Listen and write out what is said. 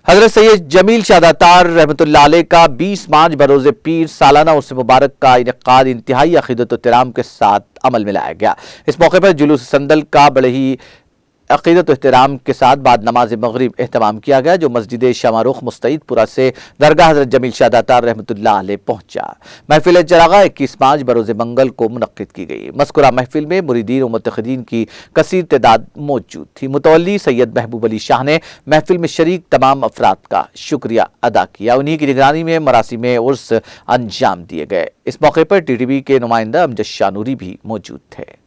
हजरत सैयद जमील शादातार रहमतुल्लाह अलैह का 20 मार्च बरोज़ पीर सालाना उर्स मुबारक का इनेकाद इंतहाई अक़ीदत व एहतराम के साथ अमल में लाया गया। इस मौके पर जुलूस संदल का बड़े ही अक़ीदत व एहतराम के साथ बाद नमाज मग़रिब एहतमाम किया गया, जो मस्जिद शमारुख मुस्तईदपुरा से दरगाह हज़रत जमील शादातार रहमतुल्लाह अलैह पहुँचा। महफिल चरागा 21 मार्च बरोज़ मंगल को मुनक़्क़िद की गई। मज़कूरा महफिल में मुरीदीन व मुतक़िदीन की कसीर तादाद मौजूद थी। मुतवल्ली सैयद महबूब अली शाह ने महफिल में शरीक तमाम अफराद का शुक्रिया अदा किया। उन्हीं की निगरानी में मरासिम उर्स अंजाम दिए गए। इस मौके पर TTB के नुमाइंदा अमजद शाह नूरी भी मौजूद थे।